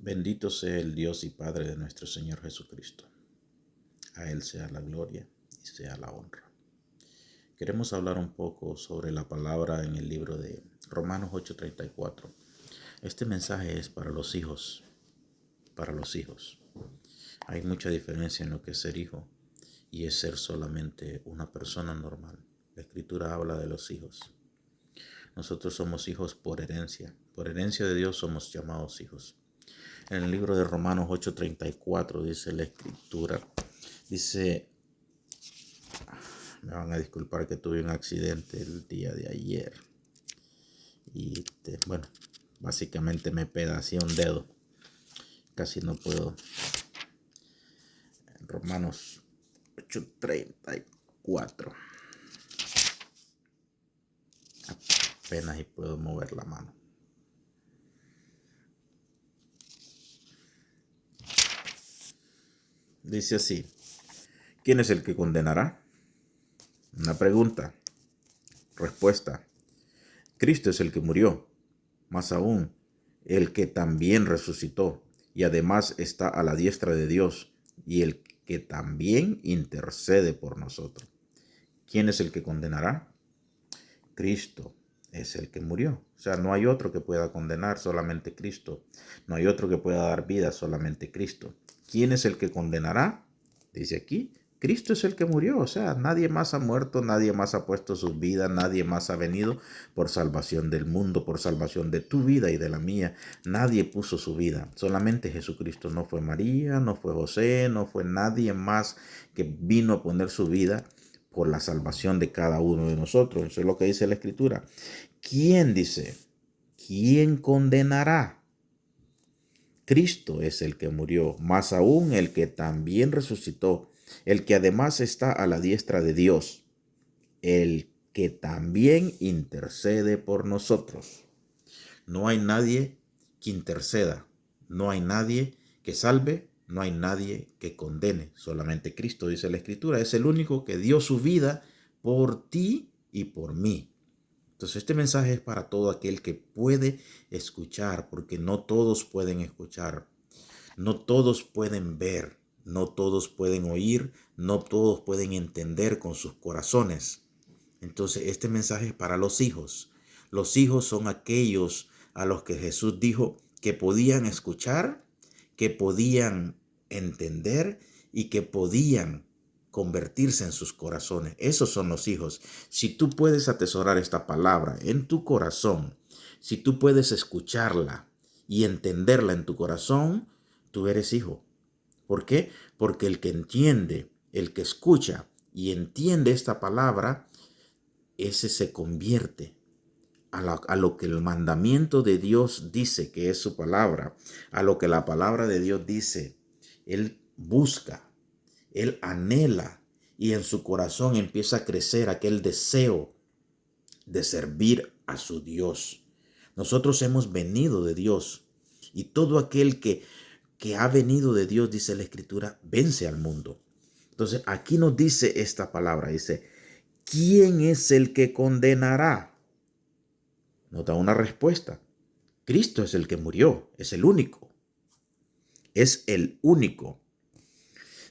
Bendito sea el Dios y Padre de nuestro Señor Jesucristo. A Él sea la gloria y sea la honra. Queremos hablar un poco sobre la palabra en el libro de Romanos 8:34. Este mensaje es para los hijos, para los hijos. Hay mucha diferencia en lo que es ser hijo y es ser solamente una persona normal. La Escritura habla de los hijos. Nosotros somos hijos por herencia. Por herencia de Dios somos llamados hijos. En el libro de Romanos 8:34 dice la Escritura, dice, me van a disculpar que tuve un accidente el día de ayer y básicamente me pedacé un dedo, casi no puedo. Romanos 8:34, apenas y puedo mover la mano. Dice así: ¿quién es el que condenará? Una pregunta. Respuesta: Cristo es el que murió, más aún, el que también resucitó, y además está a la diestra de Dios, y el que también intercede por nosotros. ¿Quién es el que condenará? Cristo es el que murió. O sea, no hay otro que pueda condenar, solamente Cristo. No hay otro que pueda dar vida, solamente Cristo. ¿Quién es el que condenará? Dice aquí, Cristo es el que murió. O sea, nadie más ha muerto, nadie más ha puesto su vida, nadie más ha venido por salvación del mundo, por salvación de tu vida y de la mía. Nadie puso su vida, solamente Jesucristo. No fue María, no fue José, no fue nadie más que vino a poner su vida por la salvación de cada uno de nosotros. Eso es lo que dice la Escritura. ¿Quién dice? ¿Quién condenará? Cristo es el que murió, más aún el que también resucitó, el que además está a la diestra de Dios, el que también intercede por nosotros. No hay nadie que interceda, no hay nadie que salve, no hay nadie que condene, solamente Cristo, dice la Escritura, es el único que dio su vida por ti y por mí. Entonces este mensaje es para todo aquel que puede escuchar, porque no todos pueden escuchar, no todos pueden ver, no todos pueden oír, no todos pueden entender con sus corazones. Entonces este mensaje es para los hijos. Los hijos son aquellos a los que Jesús dijo que podían escuchar, que podían entender y que podían convertirse en sus corazones. Esos son los hijos. Si tú puedes atesorar esta palabra en tu corazón, si tú puedes escucharla y entenderla en tu corazón, tú eres hijo. ¿Por qué? Porque el que entiende, el que escucha y entiende esta palabra, ese se convierte a lo que el mandamiento de Dios dice que es su palabra, a lo que la palabra de Dios dice. Él busca, él anhela y en su corazón empieza a crecer aquel deseo de servir a su Dios. Nosotros hemos venido de Dios y todo aquel que ha venido de Dios, dice la Escritura, vence al mundo. Entonces aquí nos dice esta palabra, dice, ¿quién es el que condenará? Nos da una respuesta. Cristo es el que murió, es el único. Es el único.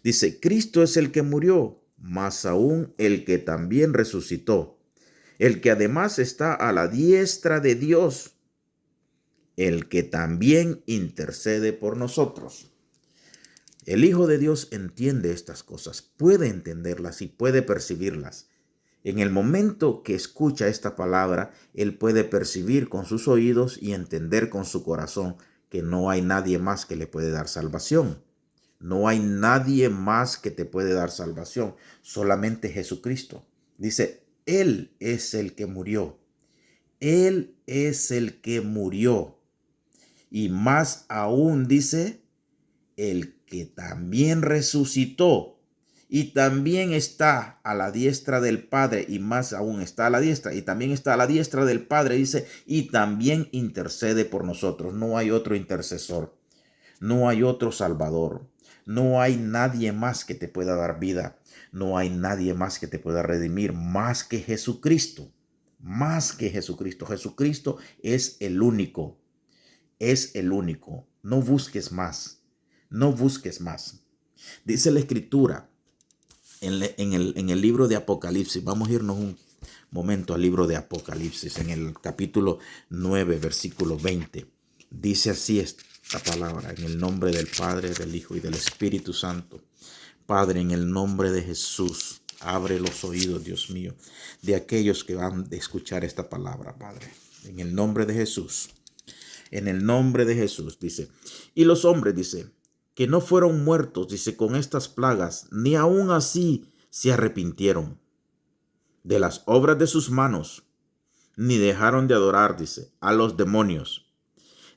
Dice, Cristo es el que murió, más aún el que también resucitó, el que además está a la diestra de Dios, el que también intercede por nosotros. El Hijo de Dios entiende estas cosas, puede entenderlas y puede percibirlas. En el momento que escucha esta palabra, él puede percibir con sus oídos y entender con su corazón que no hay nadie más que le puede dar salvación. No hay nadie más que te puede dar salvación, solamente Jesucristo. Dice, Él es el que murió. Él es el que murió. Y más aún dice, el que también resucitó. Y también está a la diestra del Padre, y más aún está a la diestra, y también está a la diestra del Padre, dice, y también intercede por nosotros. No hay otro intercesor, no hay otro salvador, no hay nadie más que te pueda dar vida, no hay nadie más que te pueda redimir, más que Jesucristo, más que Jesucristo. Jesucristo es el único, es el único. No busques más. No busques más. Dice la Escritura en el libro de Apocalipsis. Vamos a irnos un momento al libro de Apocalipsis. En el capítulo 9, versículo 20. Dice así esta palabra. En el nombre del Padre, del Hijo y del Espíritu Santo. Padre, en el nombre de Jesús, abre los oídos, Dios mío, de aquellos que van a escuchar esta palabra, Padre. En el nombre de Jesús. En el nombre de Jesús, dice. Y los hombres, dice, que no fueron muertos, dice, con estas plagas, ni aun así se arrepintieron de las obras de sus manos, ni dejaron de adorar, dice, a los demonios,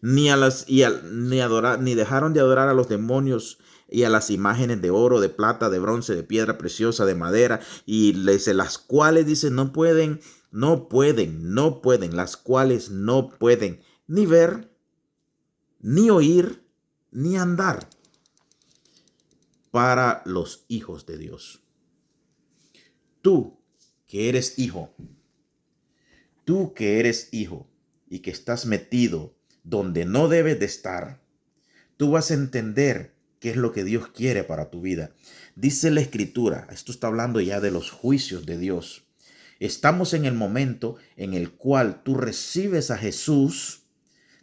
ni dejaron de adorar a los demonios y a las imágenes de oro, de plata, de bronce, de piedra preciosa, de madera, y dice, las cuales, dice, no pueden, las cuales no pueden ni ver, ni oír, ni andar para los hijos de Dios. Tú que eres hijo y que estás metido donde no debes de estar, tú vas a entender qué es lo que Dios quiere para tu vida. Dice la Escritura, esto está hablando ya de los juicios de Dios. Estamos en el momento en el cual tú recibes a Jesús,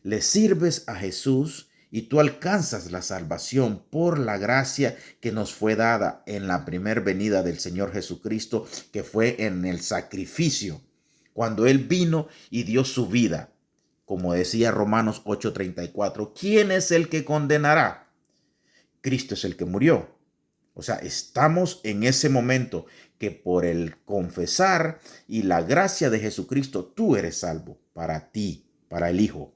le sirves a Jesús y tú alcanzas la salvación por la gracia que nos fue dada en la primer venida del Señor Jesucristo, que fue en el sacrificio, cuando Él vino y dio su vida. Como decía Romanos 8:34, ¿quién es el que condenará? Cristo es el que murió. O sea, estamos en ese momento que por el confesar y la gracia de Jesucristo, tú eres salvo para ti, para el Hijo.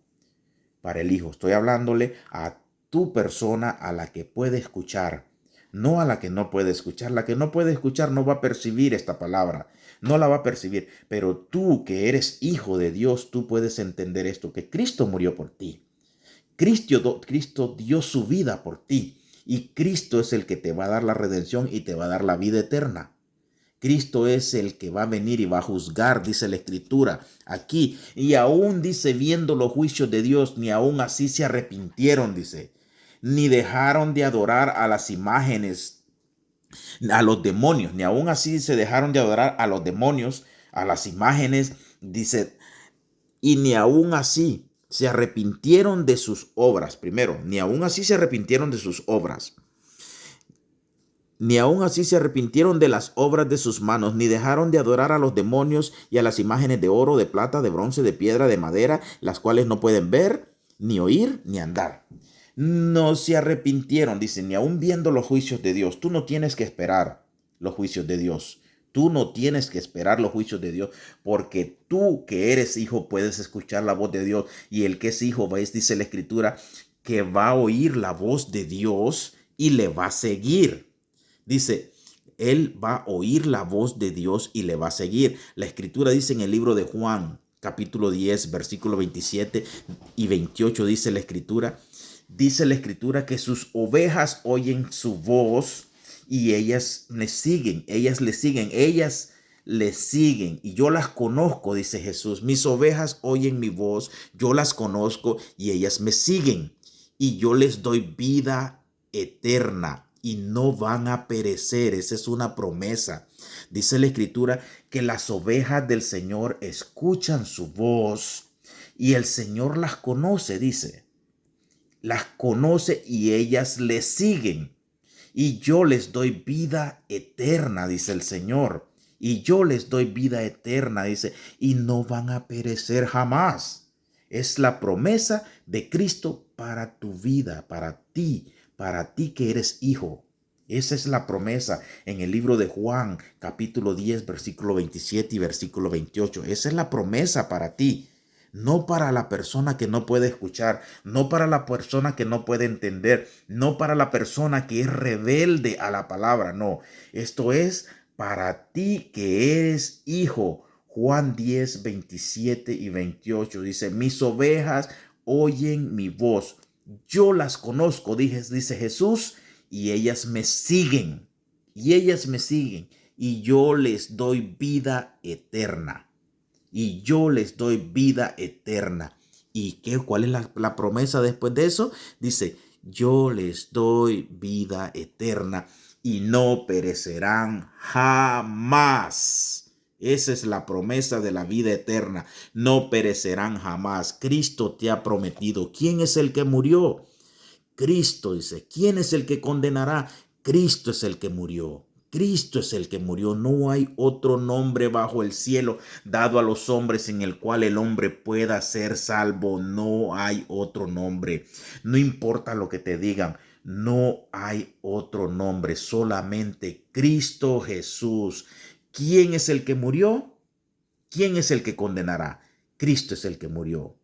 Para el Hijo. Estoy hablándole a tu persona, a la que puede escuchar, no a la que no puede escuchar. La que no puede escuchar no va a percibir esta palabra, no la va a percibir. Pero tú que eres hijo de Dios, tú puedes entender esto, que Cristo murió por ti. Cristo dio su vida por ti. Y Cristo es el que te va a dar la redención y te va a dar la vida eterna. Cristo es el que va a venir y va a juzgar, dice la Escritura aquí. Y aún dice, viendo los juicios de Dios, ni aún así se arrepintieron, dice. Ni dejaron de adorar a las imágenes, a los demonios. Ni aún así se dejaron de adorar a los demonios, a las imágenes, dice. Y ni aún así se arrepintieron de sus obras. Primero, ni aún así se arrepintieron de sus obras. Ni aun así se arrepintieron de las obras de sus manos, ni dejaron de adorar a los demonios y a las imágenes de oro, de plata, de bronce, de piedra, de madera, las cuales no pueden ver, ni oír, ni andar. No se arrepintieron, dice, ni aun viendo los juicios de Dios. Tú no tienes que esperar los juicios de Dios. Tú no tienes que esperar los juicios de Dios, porque tú que eres hijo puedes escuchar la voz de Dios. Y el que es hijo, ¿veis? Dice la Escritura, que va a oír la voz de Dios y le va a seguir. Dice, él va a oír la voz de Dios y le va a seguir. La Escritura dice en el libro de Juan, capítulo 10, versículo 27 y 28, dice la Escritura que sus ovejas oyen su voz y ellas le siguen. Y yo las conozco, dice Jesús. Mis ovejas oyen mi voz, yo las conozco y ellas me siguen. Y yo les doy vida eterna y no van a perecer. Esa es una promesa. Dice la Escritura que las ovejas del Señor escuchan su voz y el Señor las conoce, dice. Las conoce y ellas le siguen. Y yo les doy vida eterna, dice el Señor. Y yo les doy vida eterna, dice, y no van a perecer jamás. Es la promesa de Cristo para tu vida, para ti que eres hijo. Esa es la promesa en el libro de Juan, capítulo 10, versículo 27 y versículo 28. Esa es la promesa para ti. No para la persona que no puede escuchar, no para la persona que no puede entender, no para la persona que es rebelde a la palabra, no. Esto es para ti que eres hijo. Juan 10, 27 y 28 dice, mis ovejas oyen mi voz. Yo las conozco, dice Jesús, y ellas me siguen. Y yo les doy vida eterna. ¿Cuál es la promesa después de eso? Dice, yo les doy vida eterna y no perecerán jamás. Esa es la promesa de la vida eterna. No perecerán jamás. Cristo te ha prometido. ¿Quién es el que murió? Cristo dice. ¿Quién es el que condenará? Cristo es el que murió. Cristo es el que murió. No hay otro nombre bajo el cielo dado a los hombres en el cual el hombre pueda ser salvo. No hay otro nombre. No importa lo que te digan. No hay otro nombre. Solamente Cristo Jesús. ¿Quién es el que murió? ¿Quién es el que condenará? Cristo es el que murió.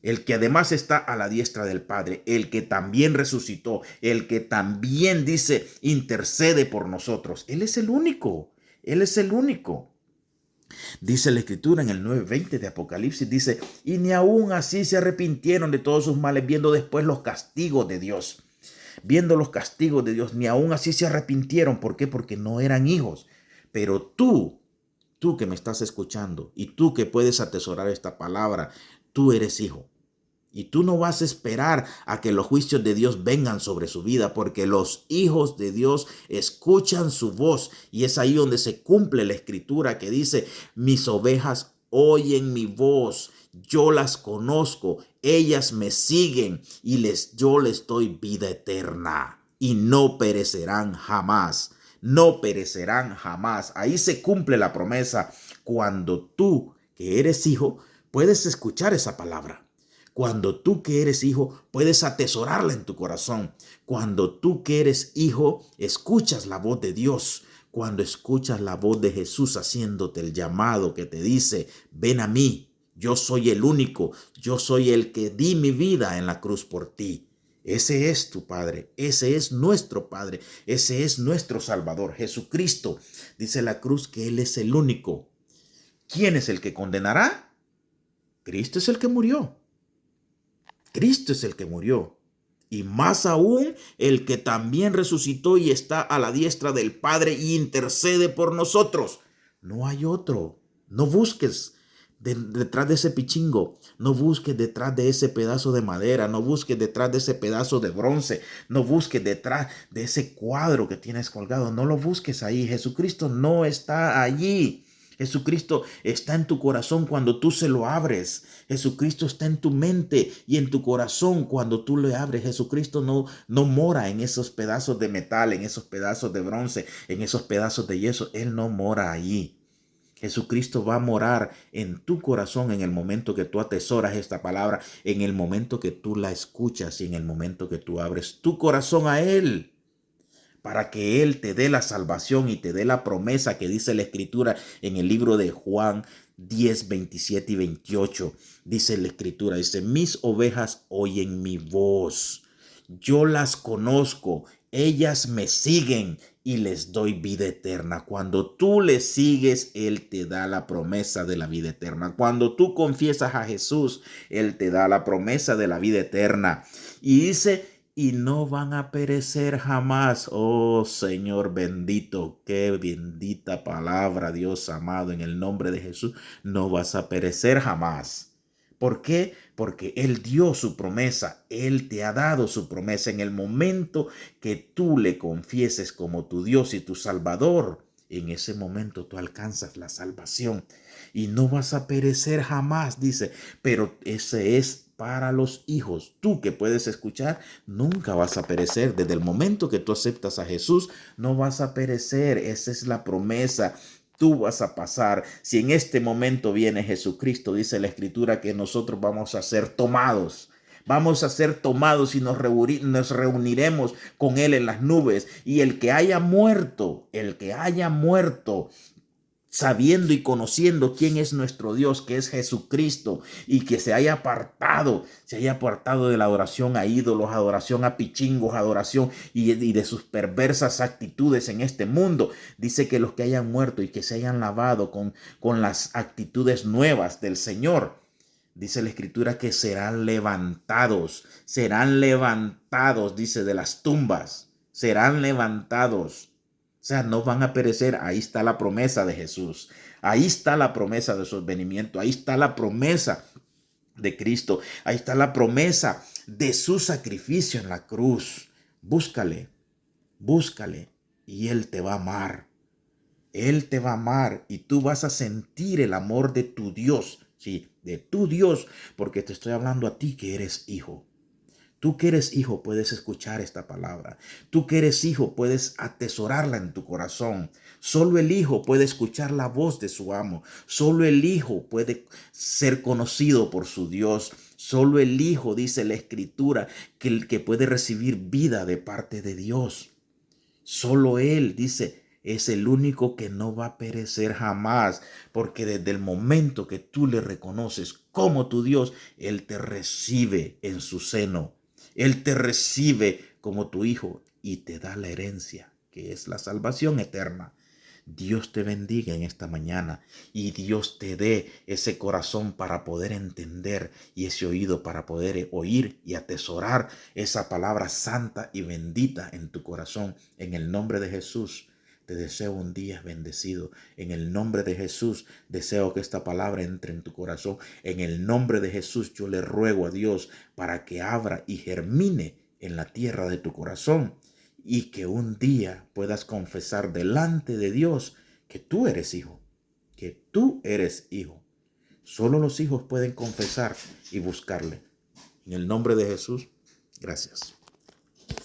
El que además está a la diestra del Padre, el que también resucitó, el que también dice, intercede por nosotros. Él es el único, Él es el único. Dice la Escritura en el 9:20 de Apocalipsis, dice, y ni aún así se arrepintieron de todos sus males, viendo después los castigos de Dios. Viendo los castigos de Dios, ni aún así se arrepintieron. ¿Por qué? Porque no eran hijos. Pero tú que me estás escuchando y tú que puedes atesorar esta palabra, tú eres hijo. Y tú no vas a esperar a que los juicios de Dios vengan sobre su vida, porque los hijos de Dios escuchan su voz. Y es ahí donde se cumple la escritura que dice, mis ovejas oyen mi voz, yo las conozco, ellas me siguen y yo les doy vida eterna y no perecerán jamás. No perecerán jamás. Ahí se cumple la promesa cuando tú, que eres hijo, puedes escuchar esa palabra. Cuando tú que eres hijo puedes atesorarla en tu corazón. Cuando tú que eres hijo escuchas la voz de Dios. Cuando escuchas la voz de Jesús haciéndote el llamado que te dice, ven a mí, yo soy el único, yo soy el que di mi vida en la cruz por ti. Ese es tu Padre, ese es nuestro Padre, ese es nuestro Salvador, Jesucristo. Dice la cruz que Él es el único. ¿Quién es el que condenará? Cristo es el que murió. Cristo es el que murió. Y más aún, el que también resucitó y está a la diestra del Padre y intercede por nosotros. No hay otro. No busques detrás de ese pichingo. No busques detrás de ese pedazo de madera. No busques detrás de ese pedazo de bronce. No busques detrás de ese cuadro que tienes colgado. No lo busques ahí. Jesucristo no está allí. Jesucristo está en tu corazón cuando tú se lo abres. Jesucristo está en tu mente y en tu corazón cuando tú le abres. Jesucristo no mora en esos pedazos de metal, en esos pedazos de bronce, en esos pedazos de yeso. Él no mora allí. Jesucristo va a morar en tu corazón en el momento que tú atesoras esta palabra, en el momento que tú la escuchas y en el momento que tú abres tu corazón a Él, para que Él te dé la salvación y te dé la promesa que dice la Escritura en el libro de Juan 10, 27 y 28. Dice la Escritura, dice, mis ovejas oyen mi voz, yo las conozco, ellas me siguen y les doy vida eterna. Cuando tú le sigues, Él te da la promesa de la vida eterna. Cuando tú confiesas a Jesús, Él te da la promesa de la vida eterna. Y dice, y no van a perecer jamás. Oh Señor bendito, qué bendita palabra, Dios amado, en el nombre de Jesús, no vas a perecer jamás. ¿Por qué? Porque Él dio su promesa, Él te ha dado su promesa en el momento que tú le confieses como tu Dios y tu Salvador. En ese momento tú alcanzas la salvación y no vas a perecer jamás, dice, pero ese es para los hijos. Tú que puedes escuchar, nunca vas a perecer. Desde el momento que tú aceptas a Jesús, no vas a perecer. Esa es la promesa. Tú vas a pasar. Si en este momento viene Jesucristo, dice la Escritura que nosotros vamos a ser tomados. Vamos a ser tomados y nos reuniremos con Él en las nubes. Y el que haya muerto, sabiendo y conociendo quién es nuestro Dios, que es Jesucristo, y que se haya apartado de la adoración a ídolos, adoración a pichingos, adoración y de sus perversas actitudes en este mundo. Dice que los que hayan muerto y que se hayan lavado con las actitudes nuevas del Señor, dice la Escritura que serán levantados, dice, de las tumbas, serán levantados. O sea, no van a perecer. Ahí está la promesa de Jesús. Ahí está la promesa de su advenimiento. Ahí está la promesa de Cristo. Ahí está la promesa de su sacrificio en la cruz. Búscale, búscale y Él te va a amar. Él te va a amar y tú vas a sentir el amor de tu Dios. Sí, de tu Dios, porque te estoy hablando a ti que eres hijo. Tú que eres hijo puedes escuchar esta palabra. Tú que eres hijo puedes atesorarla en tu corazón. Solo el hijo puede escuchar la voz de su amo. Solo el hijo puede ser conocido por su Dios. Solo el hijo, dice la escritura, que puede recibir vida de parte de Dios. Solo Él, dice, es el único que no va a perecer jamás, porque desde el momento que tú le reconoces como tu Dios, Él te recibe en su seno. Él te recibe como tu hijo y te da la herencia, que es la salvación eterna. Dios te bendiga en esta mañana y Dios te dé ese corazón para poder entender y ese oído para poder oír y atesorar esa palabra santa y bendita en tu corazón. En el nombre de Jesús, te deseo un día bendecido. En el nombre de Jesús, deseo que esta palabra entre en tu corazón. En el nombre de Jesús, yo le ruego a Dios para que abra y germine en la tierra de tu corazón y que un día puedas confesar delante de Dios que tú eres hijo, que tú eres hijo. Solo los hijos pueden confesar y buscarle. En el nombre de Jesús, gracias.